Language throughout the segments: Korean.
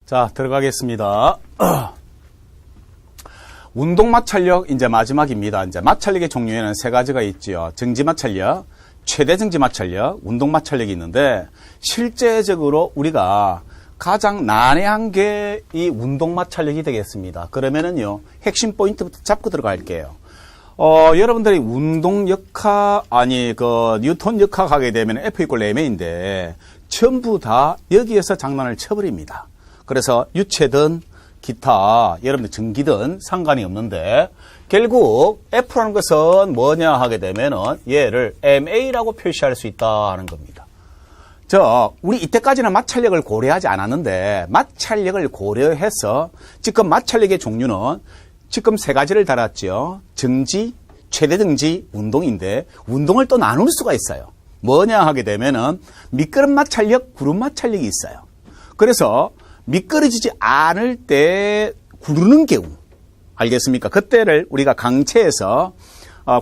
자, 들어가겠습니다. 운동 마찰력 이제 마지막입니다. 이제 마찰력의 종류에는 세 가지가 있지요. 정지 마찰력, 최대 정지 마찰력, 운동 마찰력이 있는데 실제적으로 우리가 가장 난해한 게 이 운동 마찰력이 되겠습니다. 그러면은요, 핵심 포인트부터 잡고 들어갈게요. 여러분들이 운동 역학, 뉴턴 역학 하게 되면 F = mA인데 전부 다 여기에서 장난을 쳐버립니다. 그래서 유체든 기타, 여러분들 전기든 상관이 없는데 결국 F라는 것은 뭐냐 하게 되면은 얘를 MA라고 표시할 수 있다 하는 겁니다. 우리 이때까지는 마찰력을 고려하지 않았는데 마찰력을 고려해서 지금 마찰력의 종류는 지금 세 가지를 달았죠. 정지, 최대 정지, 운동인데 운동을 또 나눌 수가 있어요. 뭐냐 하게 되면은 미끄럼 마찰력, 구름 마찰력이 있어요. 그래서 미끄러지지 않을 때 구르는 경우, 알겠습니까? 그때를 우리가 강체에서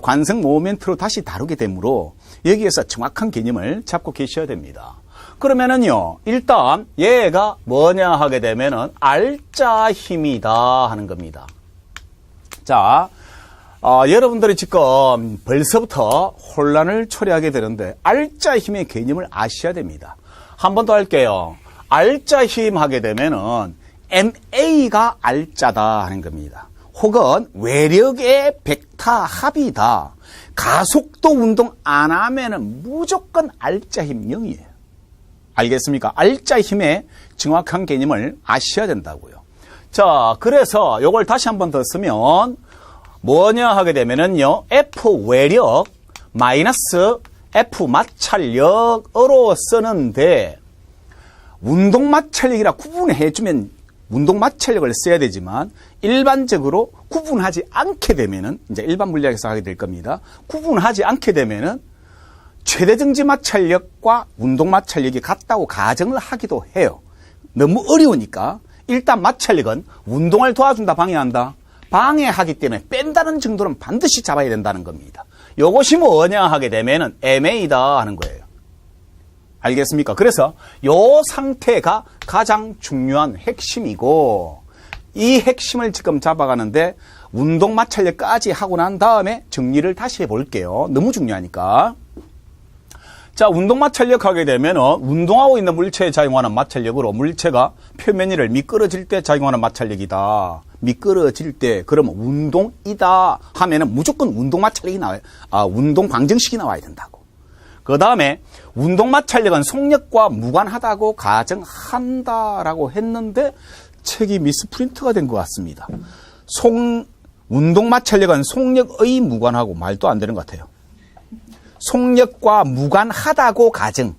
관성 모멘트로 다시 다루게 되므로 여기에서 정확한 개념을 잡고 계셔야 됩니다. 그러면은요, 일단 얘가 뭐냐 하게 되면은 알짜 힘이다 하는 겁니다. 자, 여러분들이 지금 벌써부터 혼란을 초래하게 되는데 알짜 힘의 개념을 아셔야 됩니다. 한 번 더 할게요. 알짜 힘 하게 되면은 MA가 알짜다 하는 겁니다. 혹은 외력의 벡터 합이다. 가속도 운동 안 하면은 무조건 알짜 힘 0이에요. 알겠습니까? 알짜 힘의 정확한 개념을 아셔야 된다고요. 자, 그래서 요걸 다시 한 번 더 쓰면 뭐냐 하게 되면은요, F 외력 마이너스 F 마찰력으로 쓰는데 운동 마찰력이라 구분해주면 운동 마찰력을 써야 되지만 일반적으로 구분하지 않게 되면은 이제 일반 물리학에서 하게 될 겁니다. 구분하지 않게 되면은 최대 정지 마찰력과 운동 마찰력이 같다고 가정을 하기도 해요. 너무 어려우니까 일단 마찰력은 운동을 도와준다, 방해한다? 방해하기 때문에 뺀다는 정도는 반드시 잡아야 된다는 겁니다. 요것이 뭐냐 하게 되면은 MA다 하는 거예요. 알겠습니까? 그래서 요 상태가 가장 중요한 핵심이고 이 핵심을 지금 잡아가는데 운동 마찰력까지 하고 난 다음에 정리를 다시 해볼게요. 너무 중요하니까. 자, 운동 마찰력 하게 되면 운동하고 있는 물체에 작용하는 마찰력으로 물체가 표면위를 미끄러질 때 작용하는 마찰력이다. 미끄러질 때 그러면 운동이다 하면은 무조건 운동 마찰력이 나와요. 운동 방정식이 나와야 된다고. 그 다음에 운동 마찰력은 속력과 무관하다고 가정한다라고 했는데 책이 미스프린트가 된 것 같습니다. 운동 마찰력은 속력의 무관하고 말도 안 되는 것 같아요. 속력과 무관하다고 가정.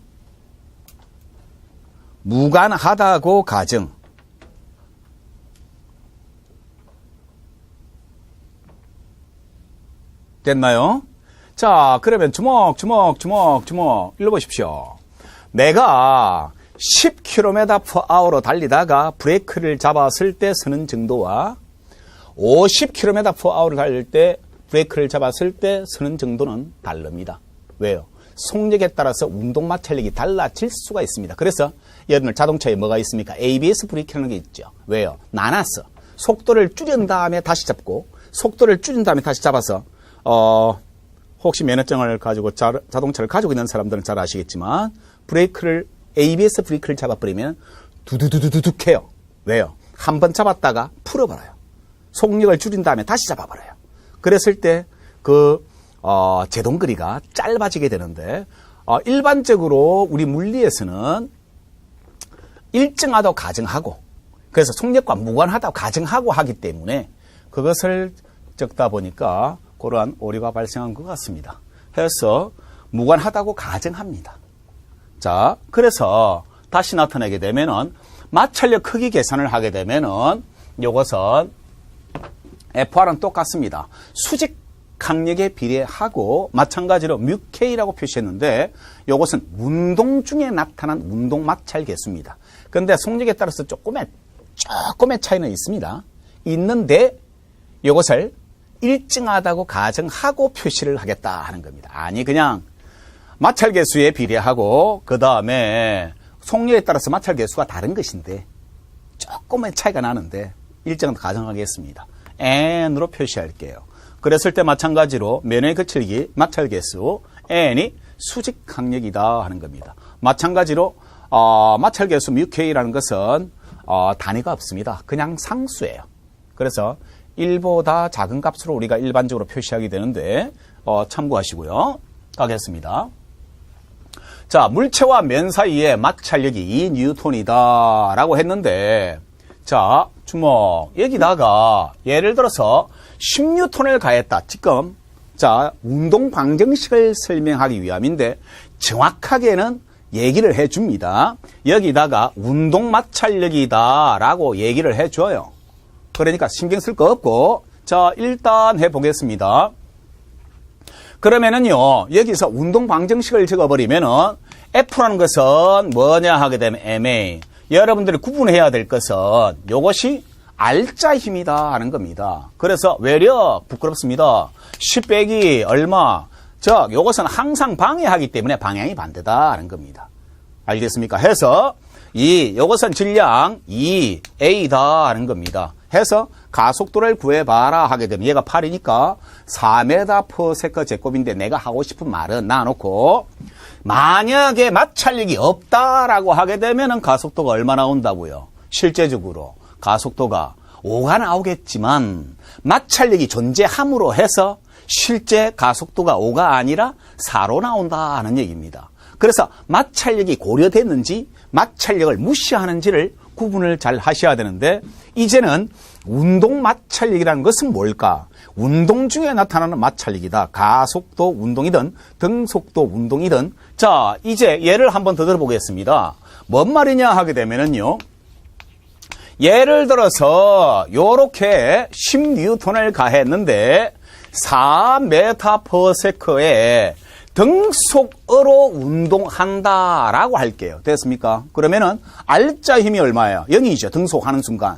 무관하다고 가정. 됐나요? 자, 그러면 주먹. 일로 보십시오. 내가 10km/h로 달리다가 브레이크를 잡았을 때 서는 정도와 50km/h로 달릴 때 브레이크를 잡았을 때 서는 정도는 다릅니다. 왜요? 속력에 따라서 운동 마찰력이 달라질 수가 있습니다. 그래서 여러분들 자동차에 뭐가 있습니까? ABS 브레이크라는 게 있죠. 왜요? 나눠서 속도를 줄인 다음에 다시 잡고 속도를 줄인 다음에 다시 잡아서 혹시 면허증을 가지고 자동차를 가지고 있는 사람들은 잘 아시겠지만 ABS 브레이크를 잡아버리면 두두두두둑 해요. 왜요? 한 번 잡았다가 풀어버려요. 속력을 줄인 다음에 다시 잡아버려요. 그랬을 때 제동거리가 짧아지게 되는데 일반적으로 우리 물리에서는 일정하다고 가정하고 그래서 속력과 무관하다고 가정하고 하기 때문에 그것을 적다 보니까 그러한 오류가 발생한 것 같습니다. 해서 무관하다고 가정합니다. 자, 그래서 다시 나타내게 되면은 마찰력 크기 계산을 하게 되면은 요것은 FR은 똑같습니다. 수직 강력에 비례하고 마찬가지로 뮤K라고 표시했는데 요것은 운동 중에 나타난 운동 마찰 개수입니다. 그런데 속력에 따라서 조금의 차이는 있습니다. 있는데 요것을 일정하다고 가정하고 표시를 하겠다 하는 겁니다. 아니 그냥 마찰 개수에 비례하고 그 다음에 속력에 따라서 마찰 개수가 다른 것인데 조금의 차이가 나는데 일정은 가정하겠습니다. n으로 표시할게요. 그랬을 때 마찬가지로 면의 거칠기, 마찰계수 n이 수직 항력이다 하는 겁니다. 마찬가지로 마찰계수 μk라는 것은 단위가 없습니다. 그냥 상수예요. 그래서 1보다 작은 값으로 우리가 일반적으로 표시하게 되는데 참고하시고요. 가겠습니다. 자, 물체와 면 사이의 마찰력이 2뉴턴이다 라고 했는데, 자, 주목. 여기다가 예를 들어서 10뉴턴을 가했다. 지금 자, 운동 방정식을 설명하기 위함인데 정확하게는 얘기를 해줍니다. 여기다가 운동 마찰력이다 라고 얘기를 해줘요. 그러니까 신경 쓸 거 없고, 자, 일단 해보겠습니다. 그러면은요, 여기서 운동 방정식을 적어버리면은 F라는 것은 뭐냐 하게 되면 MA. 여러분들이 구분해야 될 것은 이것이 R자 힘이다 하는 겁니다. 그래서 외력 부끄럽습니다. 10 빼기 얼마. 즉, 이것은 항상 방해하기 때문에 방향이 반대다 하는 겁니다. 알겠습니까? 해서 이것은 질량 2A다 하는 겁니다. 해서 가속도를 구해봐라 하게 되면 얘가 8이니까 4m/s 제곱인데 내가 하고 싶은 말은 놔놓고 만약에 마찰력이 없다라고 하게 되면은 가속도가 얼마 나온다고요? 실제적으로 가속도가 5가 나오겠지만 마찰력이 존재함으로 해서 실제 가속도가 5가 아니라 4로 나온다 하는 얘기입니다. 그래서 마찰력이 고려됐는지 마찰력을 무시하는지를 구분을 잘 하셔야 되는데, 이제는 운동 마찰력이라는 것은 뭘까? 운동 중에 나타나는 마찰력이다. 가속도 운동이든 등속도 운동이든. 자, 이제 예를 한번 더 들어보겠습니다. 뭔 말이냐 하게 되면은요, 예를 들어서 요렇게 10뉴턴을 가했는데 4m/s에 등속으로 운동한다라고 할게요. 됐습니까? 그러면은 R자 힘이 얼마예요? 0이죠. 등속하는 순간.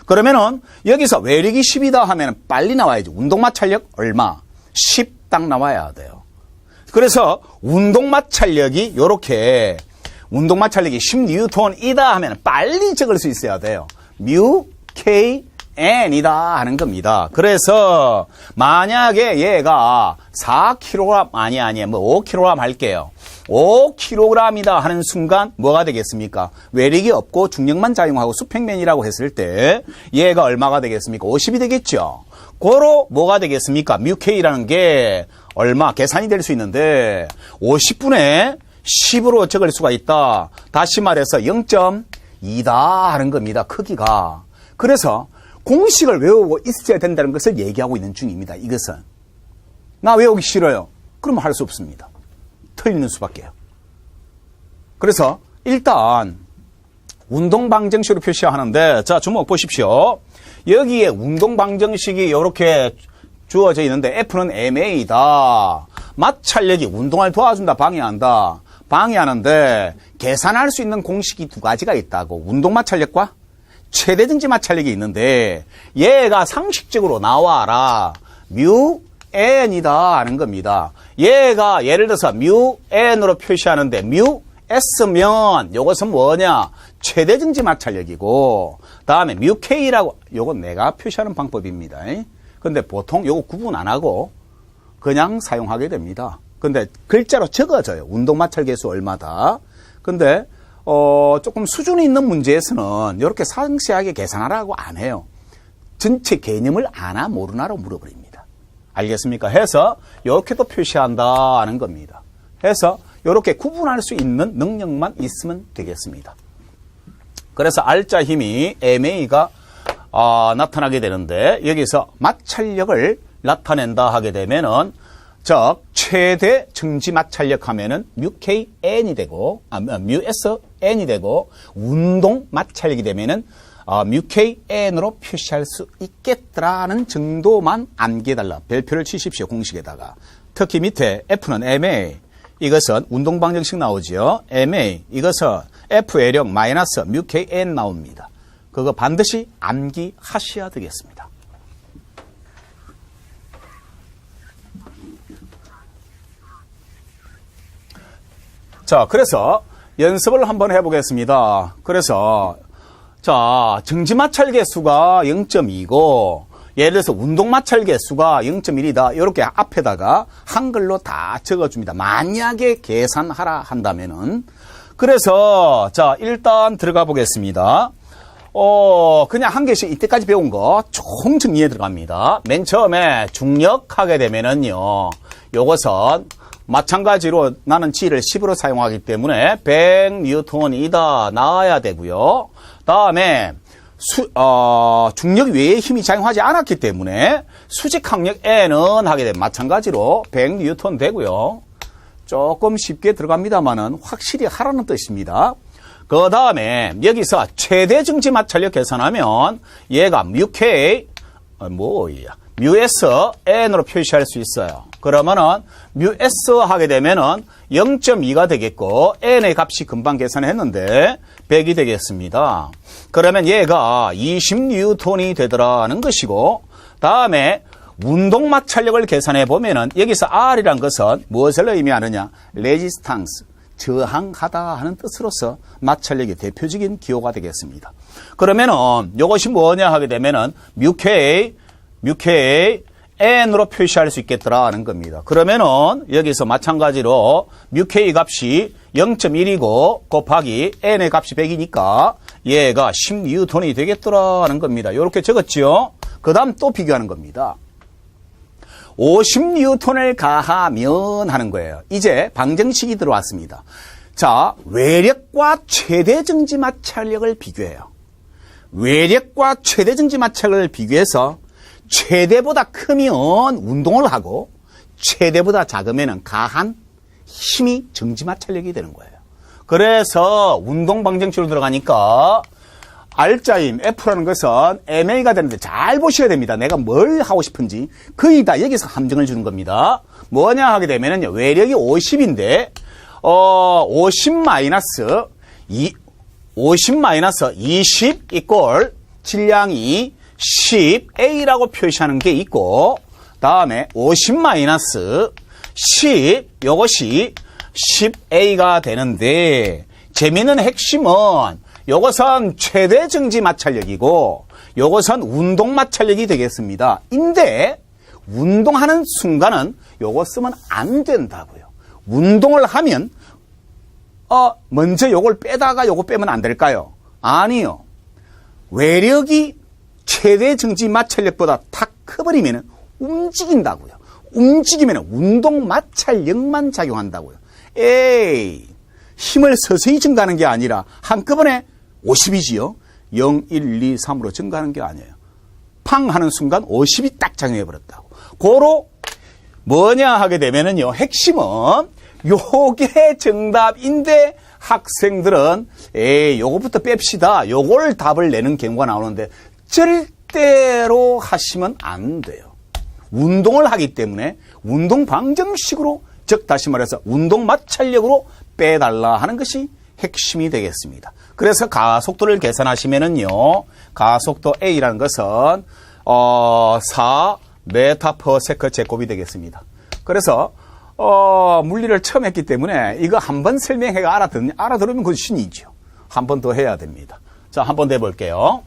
그러면은 여기서 외력이 10이다 하면 빨리 나와야죠. 운동 마찰력 얼마? 10 딱 나와야 돼요. 그래서 운동 마찰력이 요렇게 운동 마찰력이 10뉴턴이다 하면 빨리 적을 수 있어야 돼요. 뮤 K N이다 하는 겁니다. 그래서 만약에 얘가 4kg 아니 뭐 5kg 할게요. 5kg이다 하는 순간 뭐가 되겠습니까? 외력이 없고 중력만 작용하고 수평면이라고 했을 때 얘가 얼마가 되겠습니까? 50이 되겠죠. 고로 뭐가 되겠습니까? 뮤K라는 게 얼마 계산이 될 수 있는데 50분의 10으로 적을 수가 있다. 다시 말해서 0.2다 하는 겁니다. 크기가. 그래서 공식을 외우고 있어야 된다는 것을 얘기하고 있는 중입니다. 이것은. 나 외우기 싫어요. 그러면 할 수 없습니다. 틀리는 수밖에요. 그래서 일단 운동 방정식으로 표시하는데, 자, 주목 보십시오. 여기에 운동 방정식이 이렇게 주어져 있는데 F는 MA다. 마찰력이 운동을 도와준다, 방해한다. 방해하는데 계산할 수 있는 공식이 두 가지가 있다고. 운동 마찰력과 최대 등지 마찰력이 있는데 얘가 상식적으로 나와라. 뮤 N이다 하는 겁니다. 얘가 예를 들어서 뮤 N으로 표시하는데 뮤 S면 이것은 뭐냐? 최대 등지 마찰력이고, 다음에 뮤 K라고 요건 내가 표시하는 방법입니다. 근데 보통 요거 구분 안 하고 그냥 사용하게 됩니다. 근데 글자로 적어져요. 운동 마찰계수 얼마다. 근데 조금 수준이 있는 문제에서는 이렇게 상세하게 계산하라고 안 해요. 전체 개념을 아나 모르나로 물어버립니다. 알겠습니까? 해서 이렇게도 표시한다 하는 겁니다. 해서 이렇게 구분할 수 있는 능력만 있으면 되겠습니다. 그래서 R자 힘이 MA가 나타나게 되는데, 여기서 마찰력을 나타낸다 하게 되면은, 즉 최대 정지 마찰력 하면은 뮤KN이 되고, 뮤SN이 되고, 운동 마찰력이 되면은 뮤KN으로 표시할 수 있겠더라는 정도만 암기해달라. 별표를 치십시오. 공식에다가. 특히 밑에 F는 MA. 이것은 운동 방정식 나오죠. MA. 이것은 F 외력 마이너스 뮤KN 나옵니다. 그거 반드시 암기하셔야 되겠습니다. 자, 그래서 연습을 한번 해보겠습니다. 그래서 자, 정지마찰 개수가 0.2고 예를 들어서 운동마찰 개수가 0.1이다. 이렇게 앞에다가 한글로 다 적어줍니다. 만약에 계산하라 한다면은. 그래서 자, 일단 들어가 보겠습니다. 그냥 한 개씩 이때까지 배운 거 총 정리해 들어갑니다. 맨 처음에 중력하게 되면은요, 요것은 마찬가지로 나는 G를 10으로 사용하기 때문에 100N이다 나와야 되고요. 다음에 중력 외의 힘이 작용하지 않았기 때문에 수직 항력 N은 하게 되면 마찬가지로 100N 되고요. 조금 쉽게 들어갑니다만은 확실히 하라는 뜻입니다. 그 다음에 여기서 최대 정지 마찰력 계산하면 얘가 µK µS N으로 표시할 수 있어요. 그러면은 µS 하게 되면은 0.2가 되겠고 N의 값이 금방 계산했는데 100이 되겠습니다. 그러면 얘가 20N이 되더라는 것이고, 다음에 운동 마찰력을 계산해 보면은 여기서 R이란 것은 무엇을 의미하느냐? 레지스탕스, 저항하다 하는 뜻으로서 마찰력의 대표적인 기호가 되겠습니다. 그러면은 이것이 뭐냐 하게 되면은 µK N으로 표시할 수 있겠더라는 겁니다. 그러면은 여기서 마찬가지로 µK 값이 0.1이고 곱하기 N의 값이 100이니까 얘가 10N이 되겠더라는 겁니다. 이렇게 적었지요. 그 다음 또 비교하는 겁니다. 50N을 가하면 하는 거예요. 이제 방정식이 들어왔습니다. 자, 외력과 최대 정지 마찰력을 비교해요. 외력과 최대 정지 마찰력을 비교해서 최대보다 크면 운동을 하고 최대보다 작으면 가한 힘이 정지 마찰력이 되는 거예요. 그래서 운동 방정식으로 들어가니까 R자임 F라는 것은 MA가 되는데 잘 보셔야 됩니다. 내가 뭘 하고 싶은지 거의 다 여기서 함정을 주는 겁니다. 뭐냐 하게 되면은 외력이 50인데 50-20 이꼴 질량이 10A라고 표시하는 게 있고, 다음에 50-10 이것이 10A가 되는데, 재미있는 핵심은 이것은 최대 정지 마찰력이고 이것은 운동 마찰력이 되겠습니다. 인데 운동하는 순간은 이거 쓰면 안 된다고요. 운동을 하면 먼저 요걸 빼다가 요거 빼면 안 될까요? 아니요. 외력이 최대 정지 마찰력보다 탁 커버리면 움직인다고요. 움직이면 운동 마찰력만 작용한다고요. 힘을 서서히 증가하는 게 아니라 한꺼번에 50이지요. 0, 1, 2, 3으로 증가하는 게 아니에요. 팡 하는 순간 50이 딱 작용해버렸다고. 고로 뭐냐 하게 되면은요, 핵심은 요게 정답인데 학생들은 요거부터 뺍시다. 요걸 답을 내는 경우가 나오는데 절대로 하시면 안 돼요. 운동을 하기 때문에 운동 방정식으로, 즉 다시 말해서 운동 마찰력으로 빼달라 하는 것이 핵심이 되겠습니다. 그래서 가속도를 계산하시면은요, 가속도 A라는 것은 4m/s 제곱이 되겠습니다. 그래서 물리를 처음 했기 때문에 이거 한번 설명해가 알아들으면 그건 신이죠. 한 번 더 해야 됩니다. 자, 한 번 더 해볼게요.